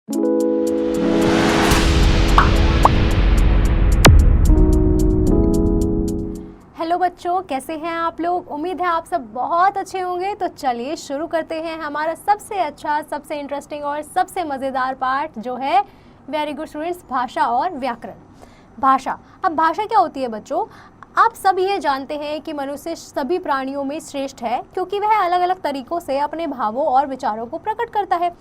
Hello बच्चों, कैसे हैं आप लोग। उम्मीद है आप सब बहुत अच्छे होंगे। तो चलिए शुरू करते हैं हमारा सबसे अच्छा, सबसे इंटरेस्टिंग और सबसे मज़ेदार पार्ट जो है वेरी गुड स्टूडेंट्स, भाषा और व्याकरण। भाषा, अब भाषा क्या होती है बच्चों। आप सब ये जानते हैं कि मनुष्य सभी प्राणियों में श्रेष्ठ है क्योंकि वह अलग अलग तरीकों से अपने भावों और विचारों को प्रकट करता है।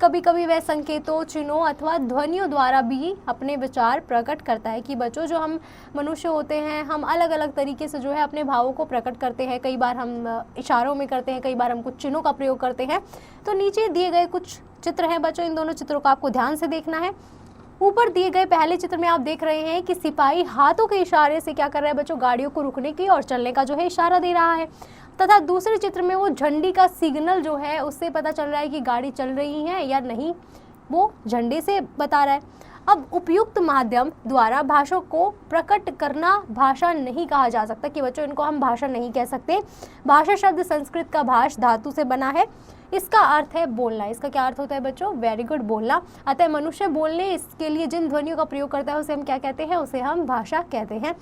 कभी कभी वह संकेतों, चिन्हों अथवा ध्वनियों द्वारा भी अपने विचार प्रकट करता है। कि बच्चों, जो हम मनुष्य होते हैं, हम अलग अलग तरीके से जो है अपने भावों को प्रकट करते हैं। कई बार हम इशारों में करते हैं, कई बार हम कुछ चिन्हों का प्रयोग करते हैं। तो नीचे दिए गए कुछ चित्र हैं बच्चों, इन दोनों चित्रों को आपको ध्यान से देखना है। ऊपर दिए गए पहले चित्र में आप देख रहे हैं कि सिपाही हाथों के इशारे से क्या कर रहा है बच्चों, गाड़ियों को रुकने की और चलने का जो है इशारा दे रहा है। तथा दूसरे चित्र में वो झंडी का सिग्नल जो है उससे पता चल रहा है कि गाड़ी चल रही है या नहीं, वो झंडे से बता रहा है। अब उपयुक्त माध्यम द्वारा भाषा को प्रकट करना भाषा नहीं कहा जा सकता। कि बच्चों, इनको हम भाषा नहीं कह सकते। भाषा शब्द संस्कृत का भाष धातु से बना है। इसका अर्थ है बोलना। इसका क्या अर्थ होता है बच्चों, वेरी गुड, बोलना। अतः मनुष्य बोलने इसके लिए जिन ध्वनियों का प्रयोग करता है उसे हम क्या कहते हैं, उसे हम भाषा कहते हैं।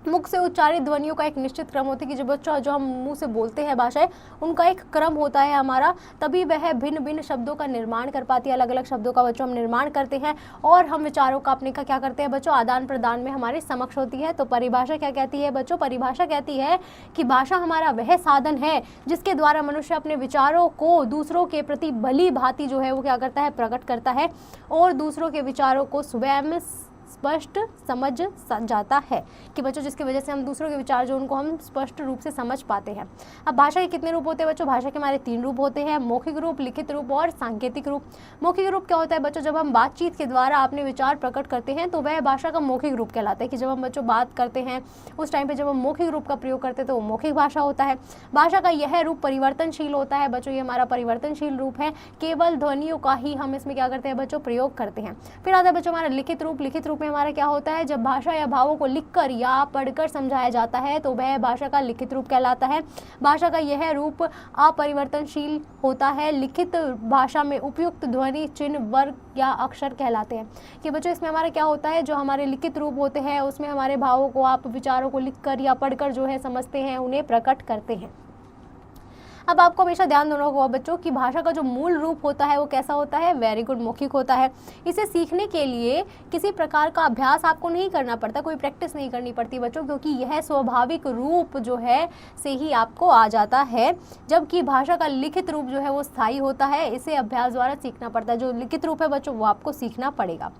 मुख से उच्चारित ध्वनियों का एक निश्चित क्रम होता है कि जो बच्चों जो हम मुंह से बोलते हैं भाषाएं, उनका एक क्रम होता है हमारा, तभी वह भिन्न भिन्न शब्दों का निर्माण कर पाती है। अलग अलग शब्दों का बच्चों हम निर्माण करते हैं और हम विचारों का अपने का क्या करते हैं बच्चों, आदान प्रदान में हमारे समक्ष होती है। तो परिभाषा क्या कहती है बच्चों, परिभाषा कहती है कि भाषा हमारा वह साधन है जिसके द्वारा मनुष्य अपने विचारों को दूसरों के प्रति भली भांति जो है वो क्या करता है, प्रकट करता है और दूसरों के विचारों को स्वयं स्पष्ट समझ जाता है। कि बच्चों, जिसकी वजह से हम दूसरों के विचार जो उनको हम स्पष्ट रूप से समझ पाते हैं। अब भाषा के कितने रूप होते हैं बच्चों, भाषा के हमारे 3 रूप होते हैं, मौखिक रूप, लिखित रूप और सांकेतिक रूप। मौखिक रूप क्या होता है बच्चों, जब हम बातचीत के द्वारा अपने विचार प्रकट करते हैं तो वह भाषा का मौखिक रूप कहलाता है। कि जब हम बच्चों बात करते हैं उस टाइम पे जब हम मौखिक रूप का प्रयोग करते हैं तो वो मौखिक भाषा होता है। भाषा का यह रूप परिवर्तनशील होता है बच्चों, ये हमारा परिवर्तनशील रूप है। केवल ध्वनियों का ही हम इसमें क्या करते हैं बच्चों, प्रयोग करते हैं। फिर आता है बच्चों हमारा लिखित रूप। लिखित रूप में हमारा क्या होता है, जब भाषा या भावों को लिखकर या पढ़कर समझाया जाता है तो वह भाषा का लिखित रूप कहलाता है। भाषा का यह रूप अपरिवर्तनशील होता है। लिखित भाषा में उपयुक्त ध्वनि, चिन्ह, वर्ग या अक्षर कहलाते हैं। कि बच्चों, इसमें हमारा क्या होता है, जो हमारे लिखित रूप होते हैं उसमें हमारे भावों को आप विचारों को लिखकर या पढ़कर जो है समझते हैं, उन्हें प्रकट करते हैं। अब आपको हमेशा ध्यान देना होगा बच्चों कि भाषा का जो मूल रूप होता है वो कैसा होता है, वेरी गुड, मौखिक होता है। इसे सीखने के लिए किसी प्रकार का अभ्यास आपको नहीं करना पड़ता, कोई प्रैक्टिस नहीं करनी पड़ती बच्चों, क्योंकि यह स्वाभाविक रूप जो है से ही आपको आ जाता है। जबकि भाषा का लिखित रूप जो है वो स्थायी होता है, इसे अभ्यास द्वारा सीखना पड़ता है। जो लिखित रूप है बच्चों वो आपको सीखना पड़ेगा।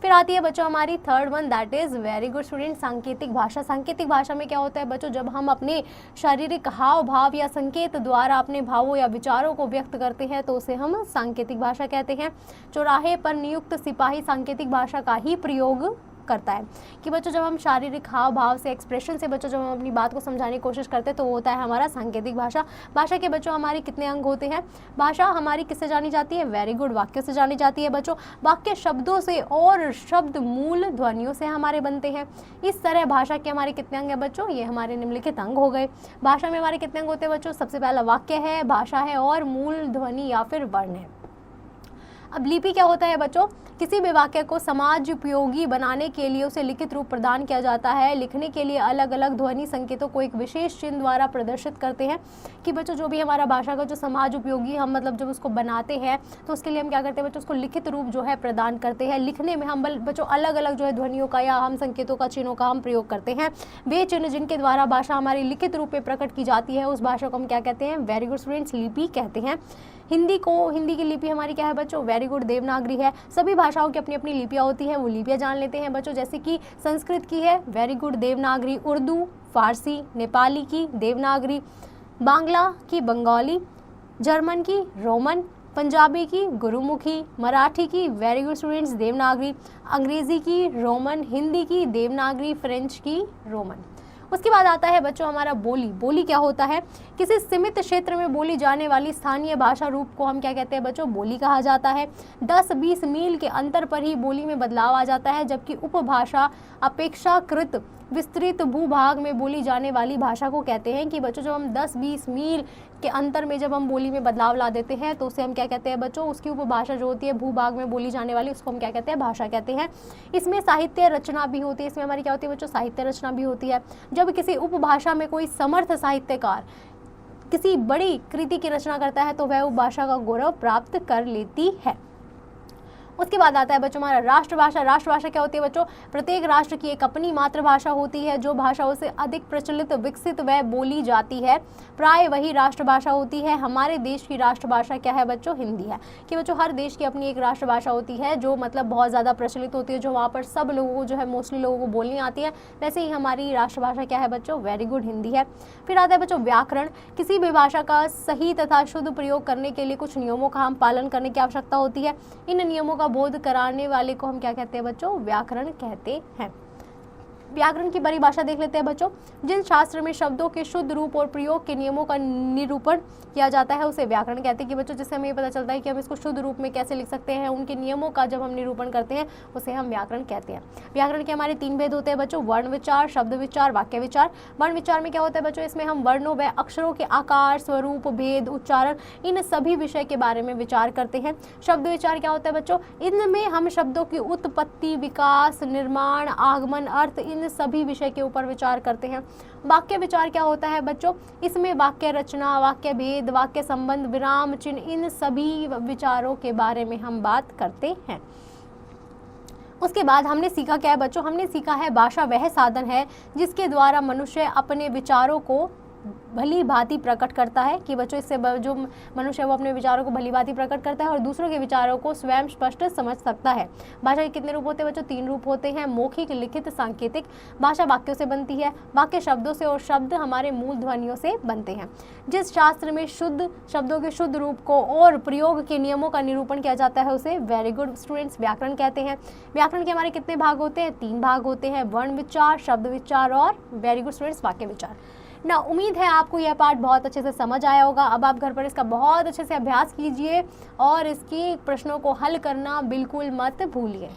फिर आती है बच्चों हमारी third one, that is very good student, सांकेतिक भाषा। सांकेतिक भाषा में क्या होता है बच्चों, जब हम अपने शारीरिक हाव भाव या संकेत द्वारा अपने भावों या विचारों को व्यक्त करते हैं तो उसे हम सांकेतिक भाषा कहते हैं। चौराहे पर नियुक्त सिपाही सांकेतिक भाषा का ही प्रयोग करता है। कि बच्चों, जब हम शारीरिक हाव भाव से, एक्सप्रेशन से बच्चों जब हम अपनी बात को समझाने की कोशिश करते हैं तो वो होता है हमारा सांकेतिक भाषा। भाषा के बच्चों हमारे कितने अंग होते हैं, भाषा हमारी किससे जानी जाती है, वेरी गुड, वाक्य से जानी जाती है बच्चों। वाक्य शब्दों से और शब्द मूल ध्वनियों से हमारे बनते हैं। इस तरह भाषा के हमारे कितने अंग हैं बच्चों, ये हमारे निम्नलिखित अंग हो गए। भाषा में हमारे कितने अंग होते हैं बच्चों, सबसे पहला वाक्य है, भाषा है और मूल ध्वनि या फिर वर्ण है। अब लिपि क्या होता है बच्चों, किसी भी वाक्य को समाज उपयोगी बनाने के लिए उसे लिखित रूप प्रदान किया जाता है। लिखने के लिए अलग अलग ध्वनि संकेतों को एक विशेष चिन्ह द्वारा प्रदर्शित करते हैं। कि बच्चों, जो भी हमारा भाषा का जो समाज उपयोगी हम मतलब जब उसको बनाते हैं तो उसके लिए हम क्या करते हैं बच्चों, उसको लिखित रूप जो है प्रदान करते हैं। लिखने में हम बच्चों अलग अलग जो है ध्वनियों का या हम संकेतों का, चिन्हों का हम प्रयोग करते हैं। वे चिन्ह जिनके द्वारा भाषा हमारी लिखित रूप में प्रकट की जाती है उस भाषा को हम क्या कहते हैं, वेरी गुड स्टूडेंट्स, लिपि कहते हैं। हिंदी की लिपि हमारी क्या है बच्चों, वेरी गुड, देवनागरी है। सभी भाषाओं की अपनी अपनी लिपियाँ होती हैं, वो लिपियाँ जान लेते हैं बच्चों। जैसे कि संस्कृत की है वेरी गुड देवनागरी, उर्दू, फारसी, नेपाली की देवनागरी, बांग्ला की बंगाली, जर्मन की रोमन, पंजाबी की गुरुमुखी, मराठी की वेरी गुड स्टूडेंट्स देवनागरी, अंग्रेज़ी की रोमन, हिंदी की देवनागरी, फ्रेंच की रोमन। उसके बाद आता है बच्चों हमारा बोली। बोली क्या होता है, किसी सीमित क्षेत्र में बोली जाने वाली स्थानीय भाषा रूप को हम क्या कहते हैं बच्चों, बोली कहा जाता है। 10-20 मील के अंतर पर ही बोली में बदलाव आ जाता है, जबकि उपभाषा अपेक्षाकृत विस्तृत भूभाग में बोली जाने वाली भाषा को कहते हैं। कि बच्चों जब हम 10-20 मील के अंतर में जब हम बोली में बदलाव ला देते हैं तो उसे हम क्या कहते हैं बच्चों, उसकी उपभाषा जो होती है भूभाग में बोली जाने वाली, उसको हम क्या कहते हैं, भाषा कहते हैं। इसमें साहित्य रचना भी होती है, इसमें हमारी क्या होती है बच्चों, साहित्य रचना भी होती है। जब किसी उपभाषा में कोई समर्थ साहित्यकार किसी बड़ी कृति की रचना करता है तो वह उपभाषा का गौरव प्राप्त कर लेती है। उसके बाद आता है बच्चों हमारा राष्ट्रभाषा। राष्ट्रभाषा क्या होती है बच्चों, प्रत्येक राष्ट्र की एक अपनी मातृभाषा होती है जो भाषाओं से अधिक प्रचलित, विकसित व बोली जाती है, प्राय वही राष्ट्रभाषा होती है। हमारे देश की राष्ट्रभाषा क्या है बच्चों, हिंदी है। कि बच्चों हर देश की अपनी एक राष्ट्रभाषा होती है जो मतलब बहुत ज़्यादा प्रचलित होती है, जो वहाँ पर सब लोगों को जो है मोस्टली लोगों को बोलनी आती है। वैसे ही हमारी राष्ट्रभाषा क्या है बच्चों, वेरी गुड, हिंदी है। फिर आता है बच्चों व्याकरण। किसी भी भाषा का सही तथा शुद्ध प्रयोग करने के लिए कुछ नियमों का हम पालन करने की आवश्यकता होती है। इन नियमों का बोध कराने वाले को हम क्या कहते हैं बच्चों, व्याकरण कहते हैं। व्याकरण की परिभाषा देख लेते हैं बच्चों। जिन शास्त्र में शब्दों के शुद्ध रूप और प्रयोग के नियमों का निरूपण किया जाता है उसे व्याकरण कहते हैं। कि बच्चों जिससे हमें ये पता चलता है कि हम इसको शुद्ध रूप में कैसे लिख सकते हैं, उनके नियमों का जब हम निरूपण करते हैं उसे हम व्याकरण कहते हैं। व्याकरण के हमारे 3 भेद होते हैं बच्चों, वर्ण विचार, शब्द विचार, वाक्य विचार। वर्ण विचार में क्या होता है बच्चों, इसमें हम वर्णों व अक्षरों के आकार, स्वरूप, भेद, उच्चारण, इन सभी विषय के बारे में विचार करते हैं। शब्द विचार क्या होता है बच्चों, इनमें हम शब्दों की उत्पत्ति, विकास, निर्माण, आगमन, अर्थ, इन सभी विषय के ऊपर विचार करते हैं। वाक्य विचार क्या होता है बच्चों, इसमें वाक्य रचना, वाक्य भेद, वाक्य संबंध, विराम चिन्ह, इन सभी विचारों के बारे में हम बात करते हैं। उसके बाद हमने सीखा क्या है बच्चों, हमने सीखा है भाषा वह साधन है जिसके द्वारा मनुष्य अपने विचारों को भली भांति प्रकट करता है। कि बच्चों इससे जो मनुष्य है वो अपने विचारों को भली भांति प्रकट करता है और दूसरों के विचारों को स्वयं स्पष्ट समझ सकता है। भाषा के कितने रूप होते हैं बच्चों, 3 रूप होते हैं, मौखिक, लिखित, सांकेतिक। भाषा वाक्यों से बनती है, वाक्य शब्दों से और शब्द हमारे मूल ध्वनियों से बनते हैं। जिस शास्त्र में शुद्ध शब्दों के शुद्ध रूप को और प्रयोग के नियमों का निरूपण किया जाता है उसे वेरी गुड स्टूडेंट्स व्याकरण कहते हैं। व्याकरण के हमारे कितने भाग होते हैं, 3 भाग होते हैं, वर्ण विचार, शब्द विचार और वेरी गुड स्टूडेंट्स वाक्य विचार। ना उम्मीद है आपको यह पाठ बहुत अच्छे से समझ आया होगा। अब आप घर पर इसका बहुत अच्छे से अभ्यास कीजिए और इसकी प्रश्नों को हल करना बिल्कुल मत भूलिए।